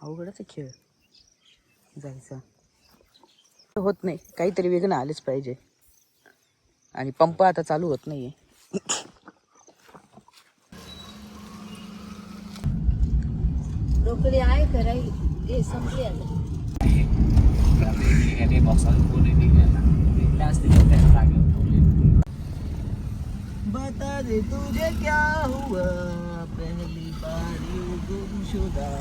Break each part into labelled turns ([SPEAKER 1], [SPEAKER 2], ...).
[SPEAKER 1] अवघडच आहे खेळ जायचा होत नाही, काहीतरी वेगळं आलेच पाहिजे. आणि पंप आता चालू होत नाहीये.
[SPEAKER 2] ब्रोकली आहे कराई हे संपली आता.
[SPEAKER 1] बता दे तुझे क्या हुआ पहली बारी गुमशुदा.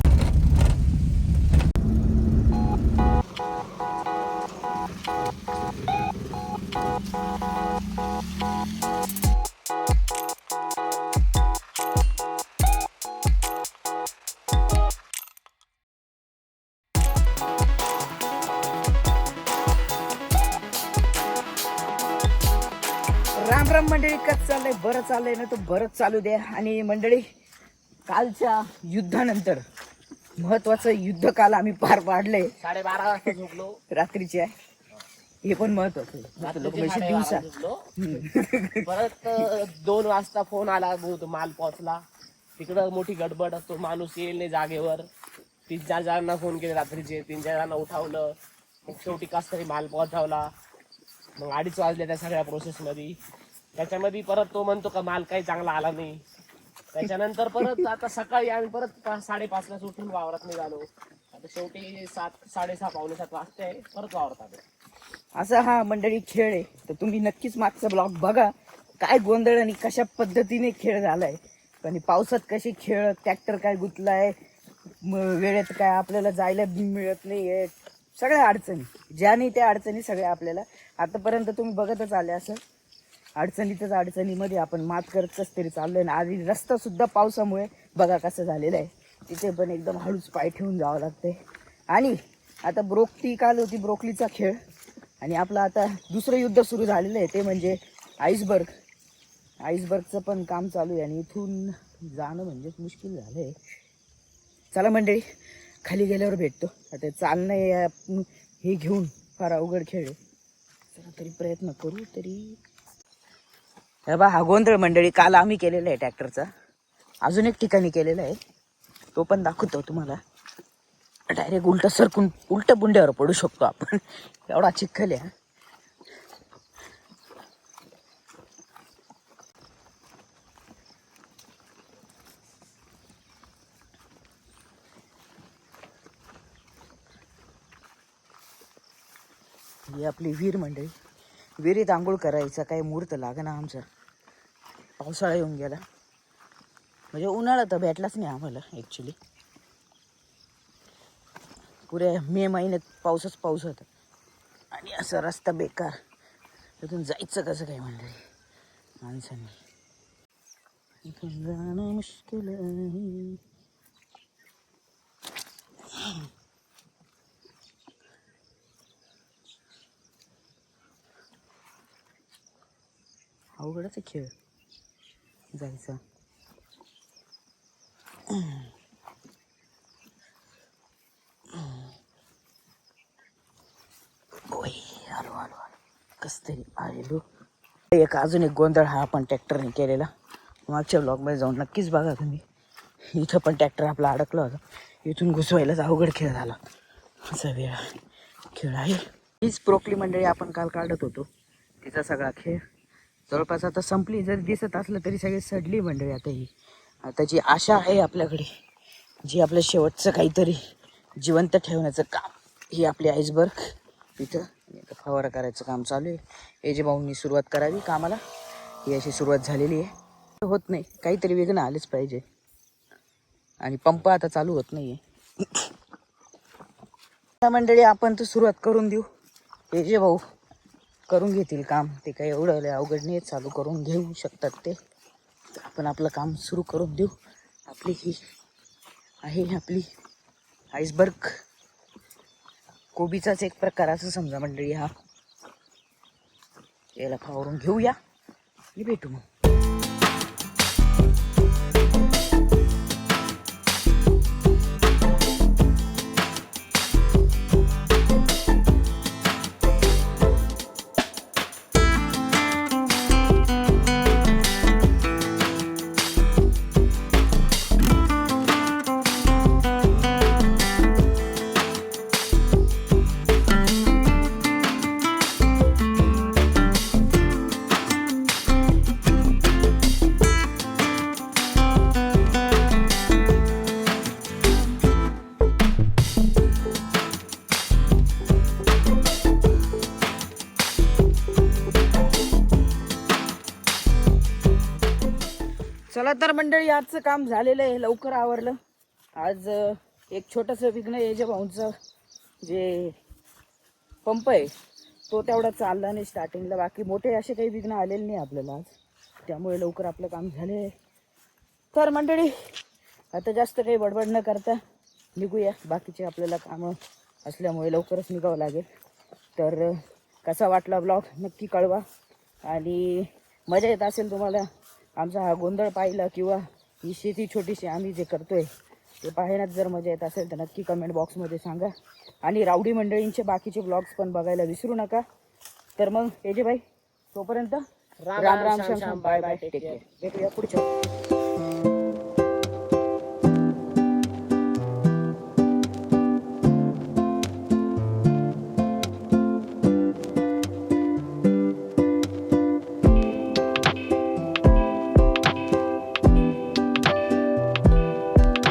[SPEAKER 1] राम राम मंडळी, कसं चाललंय? बरं चाललंय ना? तो बरंच चालू द्या. आणि मंडळी, कालच्या युद्धानंतर महत्वाचं युद्ध काल आम्ही पार पाडले.
[SPEAKER 3] 12:30 वाजता झोपलो
[SPEAKER 1] रात्रीची आहे, हे पण महत्वाचं दिवसा.
[SPEAKER 3] परत 2 वाजता फोन आला, बहुत माल पोहोचला. तिकडं मोठी गडबड असतो, माणूस येईल नाही जागेवर. 3-4 जणांना फोन केले रात्रीचे, 3-4 जणांना उठावलं. मग शेवटी कस तरी माल पोहोचवला. मग 2:30 वाजले त्या सगळ्या प्रोसेस मध्ये. त्याच्यामध्ये परत तो म्हणतो का माल काही चांगला आला नाही. त्याच्यानंतर परत आता सकाळी आम्ही परत 5:30ला उठून वावरात निघालो. आता शेवटी 7-6:30 पावणे 7 वाजते परत वावरात आलो.
[SPEAKER 1] असा हा मंडळी खेळ आहे. तर तुम्ही नक्कीच मागचा ब्लॉग बघा, काय गोंधळ आणि कशा पद्धतीने खेळ झालाय. आणि पावसात कशी खेळ, ट्रॅक्टर काय गुतलाय, वेळेत काय आपल्याला जायला मिळत नाहीये, सगळ्या अडचणी ज्या नाही त्या अडचणी सगळ्या आपल्याला आतापर्यंत तुम्ही बघतच आले असं. अडचणीमध्ये आपण मात करतच तरी चाललोय ना. आधी रस्ता सुद्धा पावसामुळे बघा कसं झालेलं आहे. तिथे पण एकदम हळूच पाय ठेवून जावं लागतंय. आणि आता काल होती ब्रोकलीचा खेळ. आणि आपलं आता दुसरं युद्ध सुरू झालेलं आहे, ते म्हणजे आईसबर्गचं पण काम चालू आहे. आणि इथून जाणं म्हणजे मुश्किल झालं आहे. चला मंडळी, खाली गेल्यावर भेटतो. आता चालणं हे घेऊन फार अवघड खेळ आहे. चला तरी प्रयत्न करू. तरी हा गोंधळ मंडळी काल आम्ही केलेला आहे ट्रॅक्टरचा. अजून एक ठिकाणी केलेला आहे, तो पण दाखवतो तुम्हाला. डायरेक्ट उलट बुंड्यावर पडू शकतो आपण, एवढा चिखल आहे. ही आपली विहीर मंडळी. विहिरीत आंघोळ करायचा काही मुहूर्त लागना आमचा. पावसाळा येऊन गेला, म्हणजे उन्हाळा तर भेटलाच नाही आम्हाला ॲक्च्युली. पुऱ्या मे महिन्यात पाऊस होता. आणि असं रस्ता बेकार, तिथून जायचं कसं काय मंडळी माणसाने. इथून जाणं मुश्किल आहे. अवघडच आहे खेळ जायचा. आलो कस तरी आलेलो. अजून एक गोंधळ हा आपण ट्रॅक्टरने केलेला. मागच्या ब्लॉगमध्ये जाऊन नक्कीच बघा तुम्ही. इथं पण ट्रॅक्टर आपला अडकला होता, इथून घुसवायलाच अवघड खेळ झाला. असा वेळा खेळ आहे. हीच ब्रोकली मंडळी आपण काल काढत होतो, तिचा सगळा खेळ जवळपास आता संपली. जर दिसत असलं तरी सगळी सडली मंडळी. आता जी आशा आहे आपल्याकडे, जी आपलं शेवटचं काहीतरी जिवंत ठेवण्याचं काम, ही आपली आईसबर्ग. इथं आता फवारा करायचं काम चालू आहे. हे जे भाऊंनी सुरुवात करावी कामाला, ही अशी सुरुवात झालेली आहे. होत नाही, काहीतरी वेगळं आलेच पाहिजे. आणि पंप आता चालू होत नाहीये. मंडळी आपण तर सुरुवात करून देऊ. हे जे भाऊ करून घेतील काम, ते काही एवढं अवघड नाही, चालू करून घेऊ शकतात ते. आपण आपलं काम सुरू करून देऊ. आपली ही आहे आपली आईसबर्ग, कोबीचाच एक प्रकार असं समजा मंडळी. हा याला फवारून घेऊया आणि भेटू मग. चला तर मंडळी, आजचं काम झालेलं आहे, लवकर आवरलं. आज एक छोटंसं विघ्न याच्या भाऊंचं जे पंप आहे तो तेवढा चालला नाही स्टार्टिंगला. बाकी मोठे असे काही विघ्न आलेले नाही आपल्याला आज, त्यामुळे लवकर आपलं काम झाले. तर मंडळी आता जास्त काही बडबड न करता निघूया. बाकीचे आपल्याला कामं असल्यामुळे लवकरच निघावं लागेल. तर कसा वाटला ब्लॉग नक्की कळवा. आणि मजा येत असेल तुम्हाला आमचा हा गोंधळ पाहिला, किंवा ही शेती छोटीशी आम्ही जे करतोय ते पाहण्यात जर मजा येत असेल तर नक्की कमेंट बॉक्समध्ये सांगा. आणि रावडी मंडळींचे बाकीचे ब्लॉग्स पण बघायला विसरू नका. तर मग तेजे भाई, तोपर्यंत Ram Ram, Shyam Shyam, bye bye, take care. भेटूया पुढच्या.